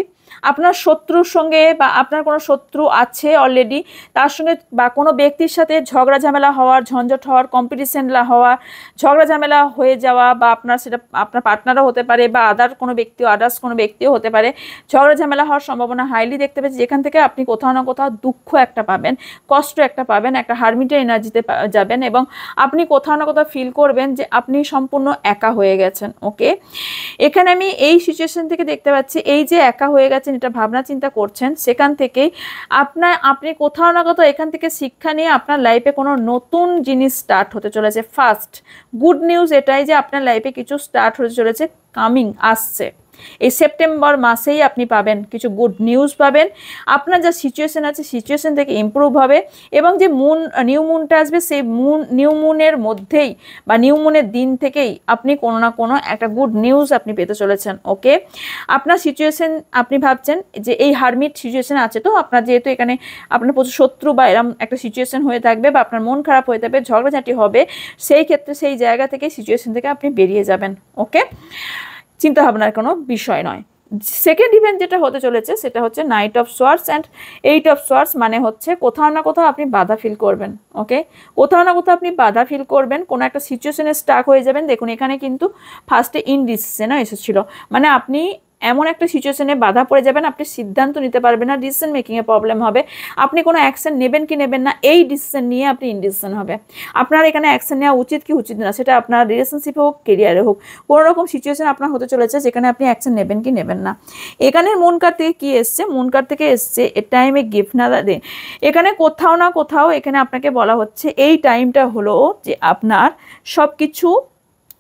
আপনার শত্রুর সঙ্গে বা আপনার কোনো শত্রু আছে অলরেডি, তার সঙ্গে বা কোনো ব্যক্তির সাথে ঝগড়া ঝামেলা হওয়ার, ঝঞ্ঝট হওয়ার, কম্পিটিশন হওয়ার, ঝগড়া ঝামেলা হয়ে যাওয়া, বা আপনার সেটা আপনার পার্টনারও হতে পারে বা আদার্স কোনো ব্যক্তিও হতে পারে। ঝগড়া ঝামেলা হওয়ার সম্ভাবনা হাইলি দেখতে পাচ্ছি, যেখান থেকে আপনি কোথাও না কোথাও দুঃখ একটা পাবেন, কষ্ট একটা পাবেন, একটা হারমিটের এনার্জিতে যাবেন এবং আপনি কোথাও না কোথাও ফিল করবেন যে আপনি সম্পূর্ণ একা হয়ে গেছেন। ওকে, এখানে আমি এই সিচুয়েশন থেকে দেখতে পাচ্ছি, এই যে একা হয়ে গেছেন, এটা ভাবনা চিন্তা করছেন, সেখান থেকেই আপনি কোথাও না কোথাও এখান থেকে শিক্ষা নিয়ে আপনার লাইফে কোনো নতুন জিনিস স্টার্ট হতে চলেছে। ফার্স্ট গুড নিউজ এটাই যে আপনার লাইফে কিছু স্টার্ট হতে চলেছে, কামিং আসছে। এই সেপ্টেম্বর মাসেই আপনি পাবেন কিছু গুড নিউজ পাবেন। আপনার যা সিচুয়েশন আছে, সিচুয়েশন থেকে ইমপ্রুভ হবে এবং যে নিউ মুনটা আসবে, সেই নিউ মুনের মধ্যেই বা নিউ মুনের দিন থেকেই আপনি কোনো না কোনো একটা গুড নিউজ আপনি পেতে চলেছেন। ওকে, আপনার সিচুয়েশন, আপনি ভাবছেন যে এই হারমিট সিচুয়েশন আছে, তো আপনার যেহেতু এখানে আপনার প্রচুর শত্রু বা এরম একটা সিচুয়েশন হয়ে থাকবে বা আপনার মন খারাপ হয়ে থাকবে, ঝগড়াঝাঁটি হবে, সেই ক্ষেত্রে সেই জায়গা থেকে সিচুয়েশন থেকে আপনি বেরিয়ে যাবেন। ওকে, চিন্তা ভাবনার কোনো বিষয় নয়। সেকেন্ড ইভেন্ট যেটা হতে চলেছে সেটা হচ্ছে night of swords and 8 of swords, মানে হচ্ছে কোথাও না কোথাও আপনি বাধা ফিল করবেন। ওকে, কোথাও না কোথাও আপনি বাধা ফিল করবেন, কোনো একটা সিচুয়েশনে স্টাক হয়ে যাবেন। দেখুন এখানে কিন্তু ফার্স্টে ইনডিসিশনও এসেছিল, মানে আপনি এমন একটা সিচুয়েশনে বাধা পড়ে যাবেন, আপনি সিদ্ধান্ত নিতে পারবেন না, ডিসিশন মেকিংয়ে প্রবলেম হবে, আপনি কোনো অ্যাকশন নেবেন কি নেবেন না, এই ডিসিশন নিয়ে আপনি ইনডিসিশন হবে। আপনার এখানে অ্যাকশন নেওয়া উচিত কি উচিত না, সেটা আপনার রিলেশনশিপে হোক, কেরিয়ারে হোক, কোনো রকম সিচুয়েশন আপনার হতে চলেছে যেখানে আপনি অ্যাকশন নেবেন কি নেবেন না। এখানে মুন কার্ড থেকে কী এসছে? মুন কার্ড থেকে এসছে এ টাইমে গিফট না দে। এখানে কোথাও না কোথাও এখানে আপনাকে বলা হচ্ছে এই টাইমটা হলো যে আপনার সব কিছু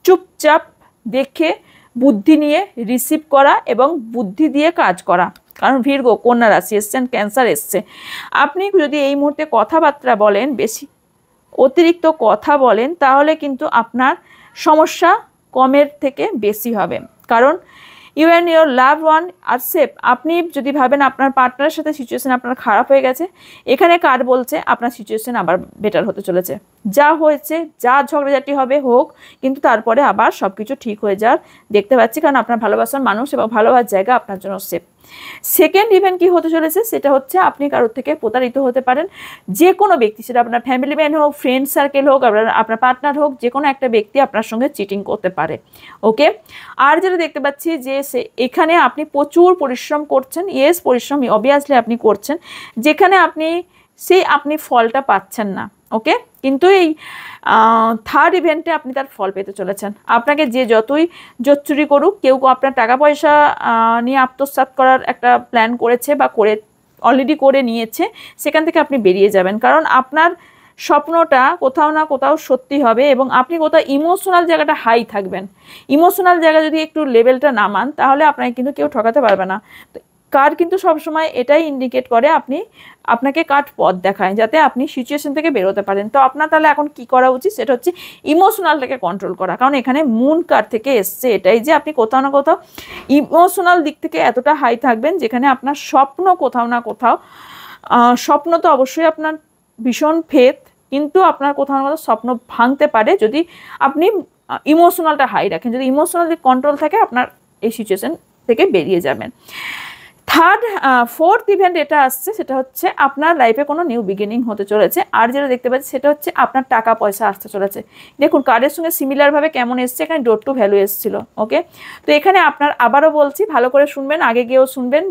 চুপচাপ দেখে বুদ্ধি নিয়ে রিসিভ করা এবং বুদ্ধি দিয়ে কাজ করা। কারণ ভির্গো কন্যা রাশি এসছেন, ক্যান্সার এসছে। আপনি যদি এই মুহূর্তে কথাবার্তা বলেন, বেশি অতিরিক্ত কথা বলেন, তাহলে কিন্তু আপনার সমস্যা কমের থেকে বেশি হবে। কারণ you and your love one are safe. আপনি যদি ভাবেন আপনার পার্টনারের সাথে সিচুয়েশন আপনার খারাপ হয়ে গেছে, এখানে কার্ড বলছে আপনার সিচুয়েশন আবার বেটার হতে চলেছে। যা হয়েছে, যা ঝগড়াঝাটি হবে হোক, কিন্তু তারপরে আবার সব কিছু ঠিক হয়ে যাওয়ার দেখতে পাচ্ছি, কারণ আপনার ভালোবাসার মানুষ এবং ভালোবাসার জায়গা আপনার জন্য সেফ। সেকেন্ড ইভেন্ট কি হতে চলেছে, সেটা হচ্ছে আপনি কারোর থেকে প্রতারিত হতে পারেন। যে কোনো ব্যক্তি, সেটা আপনার ফ্যামিলি ম্যান হোক, ফ্রেন্ড সার্কেল হোক, আপনার পার্টনার হোক, যে কোনো একটা ব্যক্তি আপনার সঙ্গে চিটিং করতে পারে। ওকে, আর যেটা দেখতে পাচ্ছি যে এখানে আপনি প্রচুর পরিশ্রম করছেন। ইয়েস, পরিশ্রম অবভিয়াসলি আপনি করছেন, যেখানে আপনি ফলটা পাচ্ছেন না। ওকে, কিন্তু এই থার্ড ইভেন্টে আপনি তার ফল পেতে চলেছেন। আপনাকে যে যতই জোচ্চুরি করুক, কেউ আপনার টাকা পয়সা নিয়ে আত্মসাৎ করার একটা প্ল্যান করেছে বা অলরেডি করে নিয়েছে, সেখান থেকে আপনি বেরিয়ে যাবেন। কারণ আপনার স্বপ্নটা কোথাও না কোথাও সত্যি হবে এবং আপনি কোথাও ইমোশনাল জায়গাটা হাই থাকবেন। ইমোশনাল জায়গা যদি একটু লেভেলটা নামান, তাহলে আপনাকে কিন্তু কেউ ঠকাতে পারবে না। কার্ড কিন্তু সবসময় এটাই ইন্ডিকেট করে, আপনাকে কার্ড পথ দেখায় যাতে আপনি সিচুয়েশন থেকে বেরোতে পারেন। তো আপনার তাহলে এখন কি করা উচিত, সেটা হচ্ছে ইমোশনালটাকে কন্ট্রোল করা। কারণ এখানে মুন কার্ড থেকে এসছে এটাই, যে আপনি কোথাও না কোথাও ইমোশনাল দিক থেকে এতটা হাই থাকবেন, যেখানে আপনার স্বপ্ন কোথাও না কোথাও, স্বপ্ন তো অবশ্যই আপনার ভীষণ ফেথ, কিন্তু আপনার কোথাও না কোথাও স্বপ্ন ভাঙতে পারে যদি আপনি ইমোশনালটা হাই রাখেন। যদি ইমোশনাল কন্ট্রোল থাকে, আপনার এই সিচুয়েশন থেকে বেরিয়ে যাবেন। ফোর্থ ইভেন্ট এটা আসছে, সেটা হচ্ছে আপনার লাইফে কোনো নিউ বিগিনিং হতে চলেছে। আর যেটা দেখতে পাচ্ছি সেটা হচ্ছে আপনার টাকা পয়সা আসতে চলেছে। দেখুন কার্ডের সঙ্গে সিমিলারভাবে কেমন এসছে, এখানে ডোর টু ভ্যালু এসেছিল। ওকে, তো এখানে আপনার, আবারও বলছি, ভালো করে শুনবেন, আগে গিয়েও শুনবেন,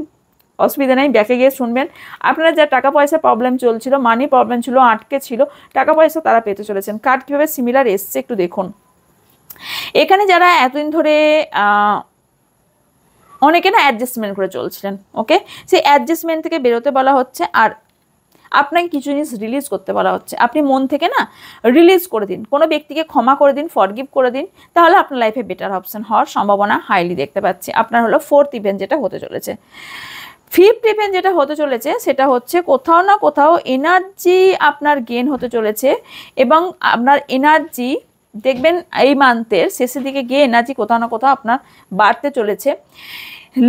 অসুবিধা নেই, ব্যাকে গিয়ে শুনবেন। আপনার যা টাকা পয়সা প্রবলেম চলছিল, মানি প্রবলেম ছিল, আটকে ছিল, টাকা পয়সা তারা পেতে চলেছেন। কার্ড কীভাবে সিমিলার এসছে একটু দেখুন। এখানে যারা এতদিন ধরে অনেকে না অ্যাডজাস্টমেন্ট করে চলছিলেন, ওকে, সেই অ্যাডজাস্টমেন্ট থেকে বেরোতে বলা হচ্ছে, আর আপনাকে কিছু জিনিস রিলিজ করতে বলা হচ্ছে। আপনি মন থেকে না রিলিজ করে দিন, কোনো ব্যক্তিকে ক্ষমা করে দিন, ফরগিভ করে দিন, তাহলে আপনার লাইফে বেটার অপশন হওয়ার সম্ভাবনা হাইলি দেখতে পাচ্ছি। আপনার হলো ফোর্থ ইভেন্ট যেটা হতে চলেছে। ফিফথ ইভেন্ট যেটা হতে চলেছে, সেটা হচ্ছে কোথাও না কোথাও এনার্জি আপনার গেন হতে চলেছে, এবং আপনার এনার্জি দেখবেন এই মান্থের শেষের দিকে গিয়ে এনার্জি কোথাও না কোথাও আপনার বাড়তে চলেছে।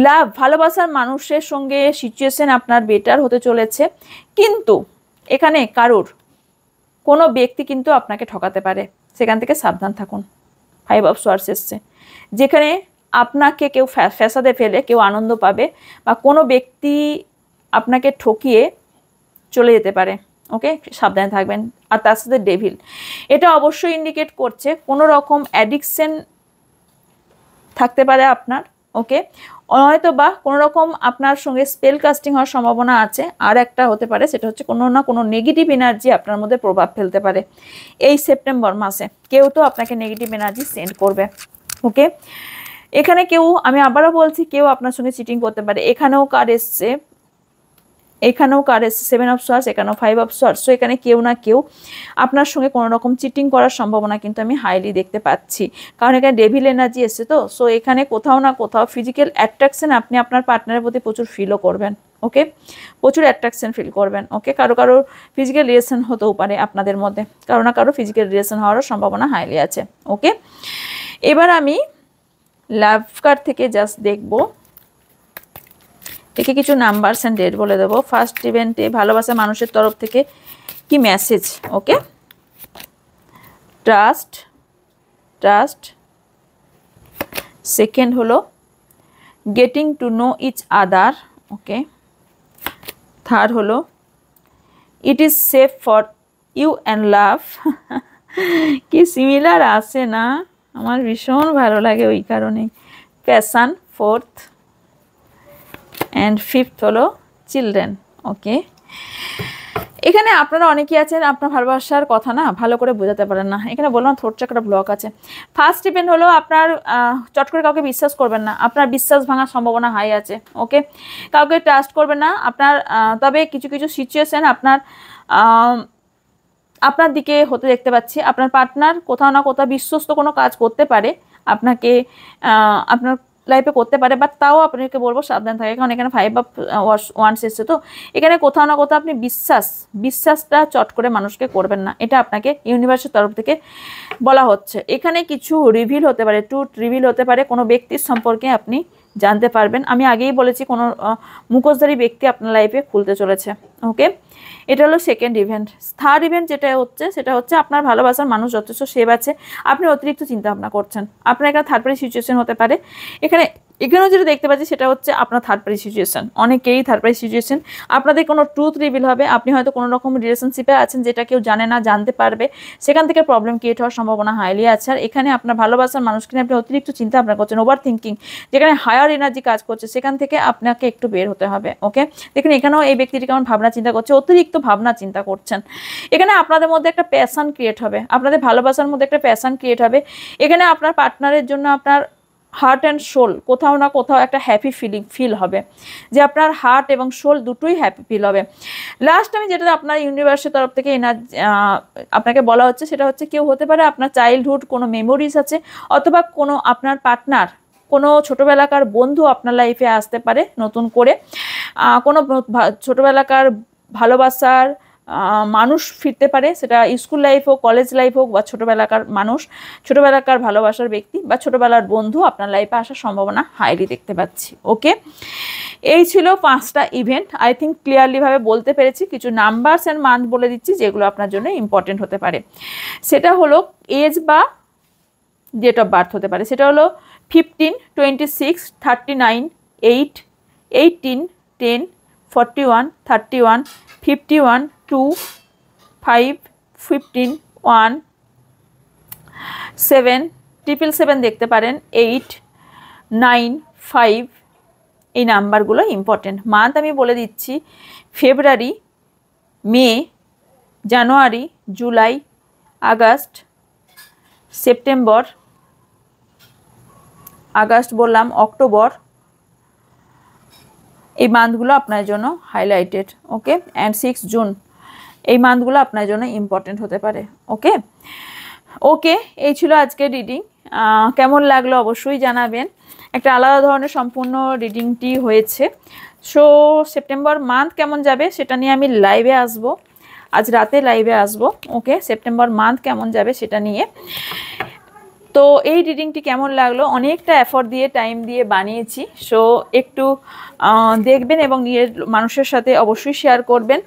লাভ, ভালোবাসার মানুষের সঙ্গে সিচুয়েশন আপনার বেটার হতে চলেছে, কিন্তু এখানে কোনো ব্যক্তি কিন্তু আপনাকে ঠকাতে পারে, সেখান থেকে সাবধান থাকুন। 5 অফ সোয়ার্ডস এসছে, যেখানে আপনাকে কেউ ফ্যাসাদে ফেলে কেউ আনন্দ পাবে, বা কোনো ব্যক্তি আপনাকে ঠকিয়ে চলে যেতে পারে। ওকে, সাবধানে থাকবেন। আর তার সাথে ডেভিল, এটা অবশ্যই ইন্ডিকেট করছে কোনো রকম অ্যাডিকশন থাকতে পারে আপনার। ওকে, হয়তো বা কোনো রকম আপনার সঙ্গে স্পেল কাস্টিং হওয়ার সম্ভাবনা আছে। আর একটা হতে পারে, সেটা হচ্ছে কোনো না কোনো নেগেটিভ এনার্জি আপনার মধ্যে প্রভাব ফেলতে পারে। এই সেপ্টেম্বর মাসে কেউ তো আপনাকে নেগেটিভ এনার্জি সেন্ড করবে। ওকে, এখানে কেউ, আমি আবারও বলছি, কেউ আপনার সঙ্গে চিটিং করতে পারে। এখানেও কার্ড এসছে 7 অফ সোয়ার্ডস, এখানেও 5 অফ সোয়ার্ডস। সো এখানে কেউ না কেউ আপনার সঙ্গে কোনো রকম চিটিং করার সম্ভাবনা কিন্তু আমি হাইলি দেখতে পাচ্ছি, কারণ এখানে ডেভিল এনার্জি এসছে। তো সো এখানে কোথাও না কোথাও ফিজিক্যাল অ্যাট্রাকশন আপনি আপনার পার্টনারের প্রতি প্রচুর ফিলও করবেন। ওকে, প্রচুর অ্যাট্রাকশন ফিল করবেন। ওকে, কারো ফিজিক্যাল রিলেশন হতেও পারে আপনাদের মধ্যে, কারো না কারো ফিজিক্যাল রিলেশন হওয়ারও সম্ভাবনা হাইলি আছে। ওকে, এবার আমি লাভ কার্ড থেকে জাস্ট দেখবো, একে কিছু নাম্বারস অ্যান্ড ডেট বলে দেবো। ফার্স্ট ইভেন্টে ভালোবাসা মানুষের তরফ থেকে কি মেসেজ। Okay, trust. সেকেন্ড হলো getting to know each other. Okay, third হলো it is safe for you and love. কি সিমিলার আসে না, আমার ভীষণ ভালো লাগে ওই কারণেই। প্যাশন ফোর্থ, অ্যান্ড ফিফথ হলো চিলড্রেন। ওকে, এখানে আপনারা অনেকেই আছেন আপনার ভালোবাসার কথা না ভালো করে বোঝাতে পারেন না। এখানে বললাম থ্রোট চাকরা ব্লক আছে। ফার্স্ট ইভেন্ট হলো আপনার চট করে কাউকে বিশ্বাস করবেন না, আপনার বিশ্বাস ভাঙার সম্ভাবনা হাই আছে। ওকে, কাউকে ট্রাস্ট করবেন না আপনার, তবে কিছু কিছু সিচুয়েশন আপনার দিকে হতে দেখতে পাচ্ছি। আপনার পার্টনার কোথাও না কোথাও বিশ্বস্ত কোনো কাজ করতে পারে, আপনাকে আপনার লাইফে করতে পারে, বাট তাও আপনাকে বলবো সাবধান থাকে, কারণ এখানে 5 অফ ওয়ান্স এসছে। তো এখানে কোথাও না কোথাও আপনি বিশ্বাসটা চট করে মানুষকে করবেন না, এটা আপনাকে ইউনিভার্সের তরফ থেকে বলা হচ্ছে। এখানে কিছু রিভিল হতে পারে, ট্রুথ রিভিল হতে পারে, কোনো ব্যক্তির সম্পর্কে আপনি জানতে পারবেন। আমি আগেই বলেছি কোনো মুখোশধারী ব্যক্তি আপনার লাইফে খুলতে চলেছে। ওকে, এটা হলো সেকেন্ড ইভেন্ট। থার্ড ইভেন্ট যেটা হচ্ছে সেটা হচ্ছে আপনার ভালোবাসার মানুষ যথেষ্ট সেভ আছে, আপনি অতিরিক্ত চিন্তা ভাবনা করছেন, আপনার এখানে থার্ড পার্টি সিচুয়েশন হতে পারে। এখানেও যেটা দেখতে পাচ্ছি সেটা হচ্ছে আপনার থার্ড পার্টি সিচুয়েশন, অনেকেরই থার্ড পার্টি সিচুয়েশন। আপনাদের কোনো ট্রুথ রিভিল হবে, আপনি হয়তো কোনো রকম রিলেশনশিপে আছেন যেটা কেউ জানে না, জানতে পারবে, সেখান থেকে প্রবলেম ক্রিয়েট হওয়ার সম্ভাবনা হাইলি আছে। আর এখানে আপনার ভালোবাসার মানুষকে নিয়ে আপনি অতিরিক্ত চিন্তা ভাবনা করছেন, ওভার থিঙ্কিং, যেখানে হায়ার এনার্জি কাজ করছে, সেখান থেকে আপনাকে একটু বের হতে হবে। ওকে, দেখুন এখানেও এই ব্যক্তিটি কেমন ভাবনা চিন্তা করছে, অতিরিক্ত ভাবনা চিন্তা করছেন। এখানে আপনাদের মধ্যে একটা প্যাশন ক্রিয়েট হবে, আপনাদের ভালোবাসার মধ্যে একটা প্যাশন ক্রিয়েট হবে। এখানে আপনার পার্টনারের জন্য আপনার হার্ট অ্যান্ড সোল কোথাও না কোথাও একটা হ্যাপি ফিল হবে, যে আপনার হার্ট এবং সোল দুটোই হ্যাপি ফিল হবে। লাস্ট আমি যেটা আপনার ইউনিভার্সের তরফ থেকে আপনাকে বলা হচ্ছে সেটা হচ্ছে কেউ হতে পারে আপনার চাইল্ডহুড কোনো মেমোরিজ আছে, অথবা কোনো আপনার পার্টনার, কোনো ছোটোবেলাকার বন্ধু আপনার লাইফে আসতে পারে নতুন করে, কোনো ছোটোবেলাকার ভালোবাসার মানুষ ফিরতে পারে, সেটা স্কুল লাইফ হোক, কলেজ লাইফ হোক, বা ছোটোবেলাকার মানুষ, ছোটোবেলাকার ভালোবাসার ব্যক্তি বা ছোটোবেলার বন্ধু আপনার লাইফে আসার সম্ভাবনা হাইলি দেখতে পাচ্ছি। ওকে, এই ছিল 5টা ইভেন্ট। আই থিঙ্ক ক্লিয়ারলিভাবে বলতে পেরেছি। কিছু নাম্বারস অ্যান্ড মান্থ বলে দিচ্ছি যেগুলো আপনার জন্য ইম্পর্টেন্ট হতে পারে। সেটা হলো এজ বা ডেট অফ বার্থ হতে পারে। সেটা হলো 15, 26, 39, 8, 18, 10, 41, 31, 51, 2, 5, 15, 1, 7, 777 দেখতে পারেন, 8, 9, 5, এই নাম্বারগুলো ইম্পর্টেন্ট। মান্থ আমি বলে দিচ্ছি ফেব্রুয়ারি, মে, জানুয়ারি, জুলাই, আগস্ট, সেপ্টেম্বর, আগস্ট বললাম, অক্টোবর, এই মান্থগুলো আপনার জন্য হাইলাইটেড। ওকে, অ্যান্ড 6 জুন, এই মান্থগুলো আপনার জন্য ইম্পর্টেন্ট হতে পারে। ওকে ওকে, এই ছিল আজকের রিডিং। কেমন লাগলো অবশ্যই জানাবেন। একটা আলাদা ধরনের সম্পূর্ণ রিডিংটি হয়েছে। সো সেপ্টেম্বর মান্থ কেমন যাবে সেটা নিয়ে আমি লাইভে আসব, আজ রাতে লাইভে আসব। ওকে, সেপ্টেম্বর মান্থ কেমন যাবে সেটা নিয়ে। তো এই রিডিংটি কেমন লাগলো, অনেকটা এফোর্ট দিয়ে টাইম দিয়ে বানিয়েছি। সো একটু দেখবেন এবং নিজের মানুষের সাথে অবশ্যই শেয়ার করবেন।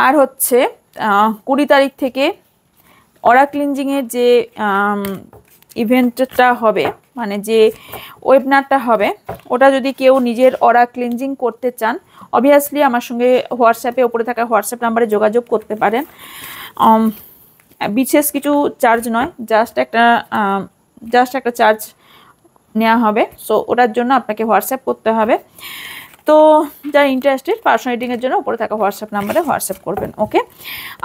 আর হচ্ছে 20 তারিখ থেকে অরা ক্লিনজিংয়ের যে ইভেন্টটা হবে, মানে যে ওয়েবিনারটা হবে, ওটা যদি কেউ নিজের অরা ক্লিনজিং করতে চান, অবভিয়াসলি আমার সঙ্গে হোয়াটসঅ্যাপে ওপরে থাকা হোয়াটসঅ্যাপ নাম্বারে যোগাযোগ করতে পারেন। বিশেষ কিছু চার্জ নয়, জাস্ট একটা চার্জ নেওয়া হবে। সো ওটার জন্য আপনাকে হোয়াটসঅ্যাপ করতে হবে। তো যারা ইন্টারেস্টেড পার্সোনাল রিডিংয়ের জন্য উপরে থাকা হোয়াটসঅ্যাপ নাম্বারে হোয়াটসঅ্যাপ করবেন। ওকে,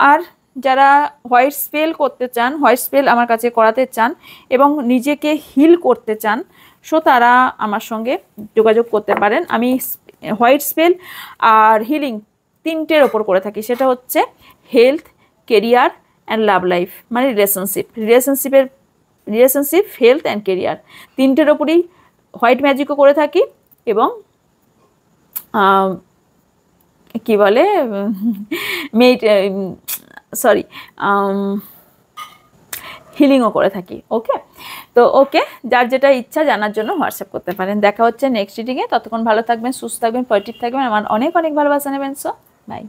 আর যারা হোয়াইট স্পেল করতে চান, হোয়াইট স্পেল আমার কাছে করাতে চান এবং নিজেকে হিল করতে চান, সো তারা আমার সঙ্গে যোগাযোগ করতে পারেন। আমি হোয়াইট স্পেল আর হিলিং 3টের ওপর করে থাকি। সেটা হচ্ছে health, career and love life, মানে রিলেশনশিপ, হেলথ অ্যান্ড কেরিয়ার 3টের ওপরই হোয়াইট ম্যাজিকও করে থাকি এবং কি বলে হিলিংও করে থাকি। ওকে, তো ওকে, যার যেটা ইচ্ছা জানার জন্য হোয়াটসঅ্যাপ করতে পারেন। দেখা হচ্ছে নেক্সট রিডিংয়ে। ততক্ষণ ভালো থাকবেন, সুস্থ থাকবেন, পজিটিভ থাকবেন, আমার অনেক অনেক ভালোবাসা নেবেন। So by.